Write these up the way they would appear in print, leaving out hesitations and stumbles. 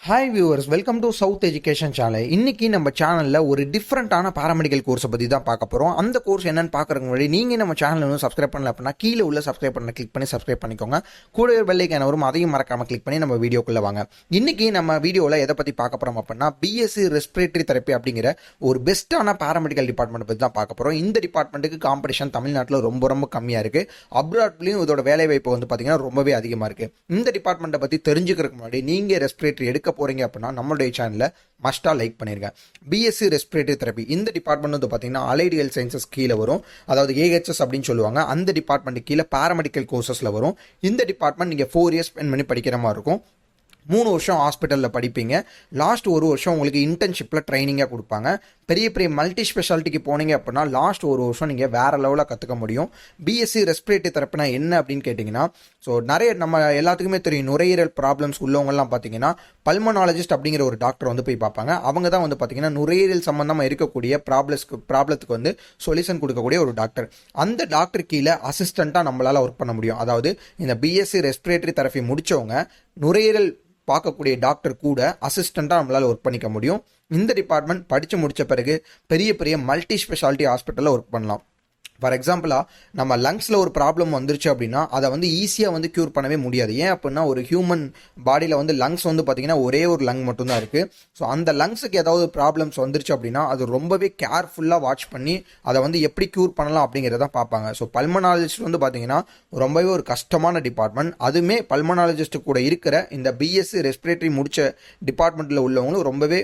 Hi viewers, welcome to south education channel. இன்னைக்கு நம்ம சேனலில் ஒரு டிஃப்ரெண்ட்டான பாராமெடிக்கல் கோர்ஸை பற்றி தான் பார்க்க போகிறோம். அந்த கோர்ஸ் என்னன்னு பார்க்குறதுக்கு முன்னாடி நீங்கள் நம்ம சேனல் இன்னும் சப்ஸ்கிரைப் பண்ணல அப்படின்னா கீழே உள்ள சப்ஸ்கிரைப் பண்ண கிளிக் பண்ணி சப்ஸ்கிரைப் பண்ணிக்கோங்க. கூட ஒரு பெல் ஐகான் வரும், அதையும் மறக்காமல் கிளிக் பண்ணி நம்ம வீடியோக்குள்ளே வாங்க. இன்னைக்கு நம்ம வீடியோவில் எதை பற்றி பார்க்க போகிறோம் அப்படின்னா பிஎஸ்சி ரெஸ்பிரேட்டரி தெரப்பி அப்படிங்கிற ஒரு பெஸ்ட்டான பாராமெடிக்கல் டிபார்ட்மெண்ட் பற்றி தான் பார்க்க போகிறோம். இந்த டிபார்ட்மெண்ட்டுக்கு காம்படிஷன் தமிழ்நாட்டில் ரொம்ப கம்மியாக இருக்குது. அப்ராட்லேயும் இதோட வேலைவாய்ப்பு வந்து பார்த்தீங்கன்னா ரொம்பவே அதிகமாக இருக்குது. இந்த டிபார்ட்மெண்ட்டை பற்றி தெரிஞ்சுக்கிறதுக்கு முன்னாடி நீங்கள் ரெஸ்பிரேட்டரி எடுக்க போறீங்க அப்படின்னா நம்மளுடைய சேனலில் மஸ்டா லைக் பண்ணிருங்க. பிஎஸ்சி ரெஸ்பிரேட்டரி தெரப்பி இந்த டிபார்ட்மெண்ட் வந்து பார்த்தீங்கன்னா அலைடு ஹெல்த் சயின்சஸ் கீழே வரும், அதாவது ஏஹெச்எஸ் அப்படின்னு சொல்லுவாங்க. அந்த டிபார்ட்மெண்ட் கீழே பாராமெடிக்கல் கோர்சஸில் வரும். இந்த டிபார்ட்மெண்ட் நீங்கள் 4 இயர்ஸ் ஸ்பெண்ட் பண்ணி படிக்கிற மாதிரி இருக்கும். 3 வருஷம் ஹாஸ்பிட்டலில் படிப்பீங்க. லாஸ்ட் 1 வருஷம் உங்களுக்கு இன்டர்ன்ஷிப்பில் ட்ரைனிங்காக கொடுப்பாங்க. பெரிய மல்டி ஸ்பெஷாலிட்டிக்கு போனீங்க அப்படின்னா லாஸ்ட் 1 வருஷம் நீங்கள் வேறு லெவலில் கற்றுக்க முடியும். பிஎஸ்சி ரெஸ்பிரேட்டரி தெரப்பினா என்ன அப்படின்னு கேட்டிங்கன்னா, ஸோ நிறைய நம்ம எல்லாத்துக்குமே தெரியும், நுரையீரல் ப்ராப்ளம்ஸ் உள்ளவங்கலாம் பார்த்தீங்கன்னா பல்மனாலஜிஸ்ட் அப்படிங்கிற ஒரு டாக்டர் வந்து போய் பார்ப்பாங்க. அவங்க தான் வந்து பார்த்தீங்கன்னா நுரையீரல் சம்மந்தமாக இருக்கக்கூடிய ப்ராப்ளத்துக்கு வந்து சொல்யூஷன் கொடுக்கக்கூடிய ஒரு டாக்டர். அந்த டாக்டர் கீழே அசிஸ்டண்ட்டாக நம்மளால் ஒர்க் பண்ண முடியும். அதாவது இந்த பிஎஸ்சி ரெஸ்பிரேட்டரி தெரப்பி முடித்தவங்க நுரையீரல் பார்க்கக்கூடிய டாக்டர் கூட அசிஸ்டண்ட்டாக நம்மளால் ஒர்க் பண்ணிக்க முடியும். இந்த டிபார்ட்மெண்ட் படித்து முடித்த பிறகு பெரிய மல்டி ஸ்பெஷாலிட்டி ஹாஸ்பிட்டலில் ஒர்க் பண்ணலாம். ஃபார் எக்ஸாம்பிளாக நம்ம லங்ஸில் ஒரு ப்ராப்ளம் வந்துருச்சு அப்படின்னா அதை வந்து ஈஸியாக வந்து க்யூர் பண்ணவே முடியாது. ஏன் அப்படின்னா ஒரு ஹியூமன் பாடியில் வந்து லங்ஸ் வந்து பார்த்திங்கன்னா ஒரே ஒரு லங் மட்டும்தான் இருக்குது. ஸோ அந்த லங்ஸுக்கு ஏதாவது ப்ராப்ளம்ஸ் வந்துருச்சு அப்படின்னா அது ரொம்பவே கேர்ஃபுல்லாக வாட்ச் பண்ணி அதை வந்து எப்படி க்யூர் பண்ணலாம் அப்படிங்கிறத பார்ப்பாங்க. ஸோ பல்மனாலஜிஸ்ட் வந்து பார்த்திங்கன்னா ரொம்பவே ஒரு கஷ்டமான டிபார்ட்மெண்ட். அதுவுமே பல்மனாலஜிஸ்ட்டு கூட இருக்கிற இந்த பிஎஸ்சி ரெஸ்பிரேட்டரி முடித்த டிபார்ட்மெண்ட்டில் உள்ளவங்களும் ரொம்பவே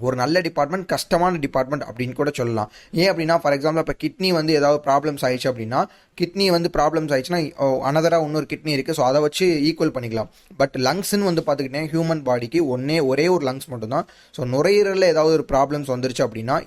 ஒரு நல்ல டிபார்ட்மெண்ட், கஷ்டமான டிபார்ட்மெண்ட் அப்படின்னு கூட சொல்லலாம். ஏன் அப்படின்னா ஃபார் எக்ஸாம்பிள் இப்போ கிட்னி வந்து ஏதாவது ப்ராப்ளம்ஸ் ஆயிடுச்சு அப்படின்னா, கிட்னி வந்து ப்ராப்ளம்ஸ் ஆயிடுச்சுன்னா அனதராக இன்னொரு கிட்னி இருக்குது, ஸோ அதை வச்சு ஈக்குவல் பண்ணிக்கலாம். பட் லங்ஸ்ன்னு வந்து பார்த்துக்கிட்டேன் ஹியூமன் பாடிக்கு ஒரே ஒரு லங்ஸ் மட்டும்தான். ஸோ நுரையீரலில் ஏதாவது ஒரு ப்ராப்ளம்ஸ் வந்துருச்சு அப்படின்னா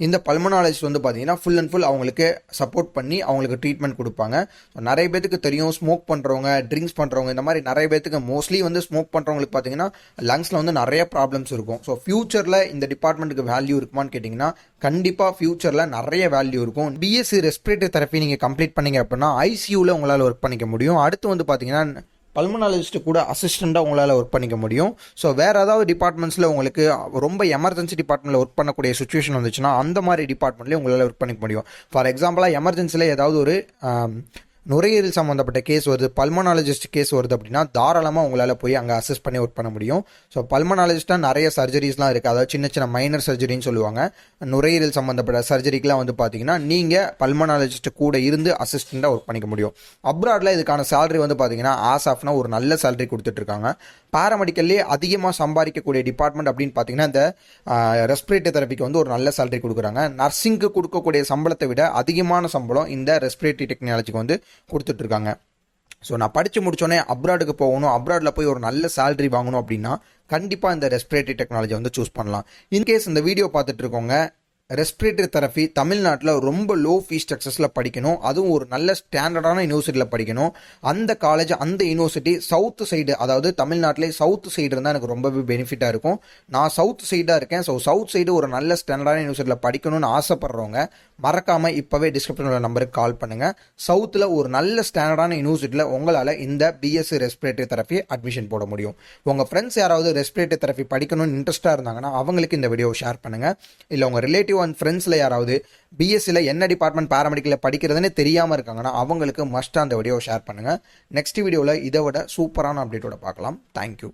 இந்த பல்மனாலஜிஸ்ட் வந்து பார்த்தீங்கன்னா ஃபுல் அண்ட் ஃபுல் அவங்களுக்கு சப்போர்ட் பண்ணி அவங்களுக்கு ட்ரீட்மெண்ட் கொடுப்பாங்க. ஸோ நிறைய பேத்துக்கு தெரியும், ஸ்மோக் பண்ணுறவங்க, ட்ரிங்க்ஸ் பண்ணுறவங்க, இந்த மாதிரி நிறைய பேத்துக்கு மோஸ்ட்லி வந்து ஸ்மோக் பண்ணுறவங்களுக்கு பார்த்தீங்கன்னா லங்ஸில் வந்து நிறைய ப்ராப்ளம்ஸ் இருக்கும். ஸோ ஃபியூச்சரில் இந்த டிபார்ட்மெண்ட்டுக்கு வேல்யூ இருக்குமான்னு கேட்டிங்கன்னா கண்டிப்பாக ஃபியூச்சரில் நிறைய வேல்யூ இருக்கும். பிஎஸ்சி ரெஸ்பிரேட்டரி தெரப்பி நீங்கள் கம்ப்ளீட் பண்ணீங்க அப்படின்னா ஐசியூவில் உங்களால் ஒர்க் பண்ணிக்க முடியும். அடுத்து வந்து பார்த்தீங்கன்னா பல்மனாலஜிஸ்ட்டு கூட அசிஸ்டண்ட்டாக உங்களால் ஒர்க் பண்ணிக்க முடியும். ஸோ வேறு ஏதாவது டிபார்ட்மெண்ட்ஸில் உங்களுக்கு ரொம்ப எமர்ஜென்சி டிபார்ட்மெண்ட்டில் ஒர்க் பண்ணக்கூடிய சுச்சுவேஷன் வந்துச்சுன்னா அந்த மாதிரி டிபார்ட்மெண்ட்லேயும் உங்களால் ஒர்க் பண்ணிக்க முடியும். ஃபார் எக்ஸாம்பிளாக எமர்ஜென்சியில் ஏதாவது ஒரு நுரையீரல் சம்மந்தப்பட்ட கேஸ் வருது, பல்மனாலஜிஸ்ட் கேஸ் வருது அப்படின்னா தாராளமாக உங்களால் போய் அங்கே அசஸ் பண்ணி ஒர்க் பண்ண முடியும். ஸோ பல்மனாலஜிஸ்ட்டாக நிறைய சர்ஜரிஸ்லாம் இருக்குது, அதாவது சின்ன மைனர் சர்ஜரின்னு சொல்லுவாங்க. நுரையீரல் சம்மந்தப்பட்ட சர்ஜரிக்கெலாம் வந்து பார்த்தீங்கன்னா நீங்கள் பல்மனாலஜிஸ்ட் கூட இருந்து அசிஸ்டண்ட்டாக ஒர்க் பண்ணிக்க முடியும். அப்ராடில் இதுக்கான சேலரி வந்து பார்த்தீங்கன்னா ஆஸ் ஆஃப்னா ஒரு நல்ல சேலரி கொடுத்துட்ருக்காங்க. பாராமெடிக்கல்லே அதிகமாக சம்பாதிக்கக்கூடிய டிபார்ட்மெண்ட் அப்படின்னு பார்த்தீங்கன்னா இந்த ரெஸ்பிரேட்டரி தெரப்பிக்கு வந்து ஒரு நல்ல சேலரி கொடுக்குறாங்க. நர்சிங்க்கு கொடுக்கக்கூடிய சம்பளத்தை விட அதிகமான சம்பளம் இந்த ரெஸ்பிரேட்டரி டெக்னாலஜிக்கு வந்து கொடுத்துட்ருக்காங்க. ஸோ நான் படித்து முடிச்சோடனே அப்ராடுக்கு போகணும், அப்ராடில் போய் ஒரு நல்ல சேலரி வாங்கணும் அப்படின்னா கண்டிப்பாக இந்த ரெஸ்பிரேட்டரி டெக்னாலஜி வந்து சூஸ் பண்ணலாம். இன்கேஸ் இந்த வீடியோ பார்த்துட்டு இருக்கோங்க ரெஸ்பிரேட்டரி தெரப்பி தமிழ்நாட்டில் ரொம்ப லோ ஃபீஸ் ஸ்ட்ரக்சர்ஸில் படிக்கணும், அதுவும் ஒரு நல்ல ஸ்டாண்டர்டான யூனிவர்சிட்டியில் படிக்கணும். அந்த காலேஜ் அந்த யூனிவர்சிட்டி சவுத் சைடு, அதாவது தமிழ்நாட்டிலே சவுத் சைடு இருந்தால் எனக்கு ரொம்பவே பெனிஃபிட்டாக இருக்கும். நான் சவுத் சைடாக இருக்கேன். ஸோ சவுத் சைடு ஒரு நல்ல ஸ்டாண்டர்டான யூனிவர்சிட்டியில் படிக்கணும்னு ஆசைப்படுறவங்க மறக்காமல் இப்போவே டிஸ்கிரிப்ஷனில் நம்பருக்கு கால் பண்ணுங்கள். சவுத்தில் ஒரு நல்ல ஸ்டாண்டர்டான யூனிவர்சிட்டியில் உங்களால் இந்த பிஎஸ்சி ரெஸ்பிரேட்டரி தெரப்பி அட்மிஷன் போட முடியும். உங்கள் ஃப்ரெண்ட்ஸ் யாராவது ரெஸ்பிரேட்டரி தெரப்பி படிக்கணும்னு இன்ட்ரெஸ்ட்டாக இருந்தாங்கன்னா அவங்களுக்கு இந்த வீடியோவை ஷேர் பண்ணுங்கள். இல்லை உங்கள் ரிலேட்டிவ் அண்ட் ஃப்ரெண்ட்ஸில் யாராவது பிஎஸ்சியில் என்ன டிபார்ட்மெண்ட் பாராமெடிக்கலில் படிக்கிறதுனே தெரியாமல் இருக்காங்கன்னா அவங்களுக்கு மஸ்ட்டாக அந்த வீடியோவை ஷேர் பண்ணுங்கள். நெக்ஸ்ட் வீடியோவில் இதை விட சூப்பரான அப்டேட்டோட பார்க்கலாம். தேங்க்யூ.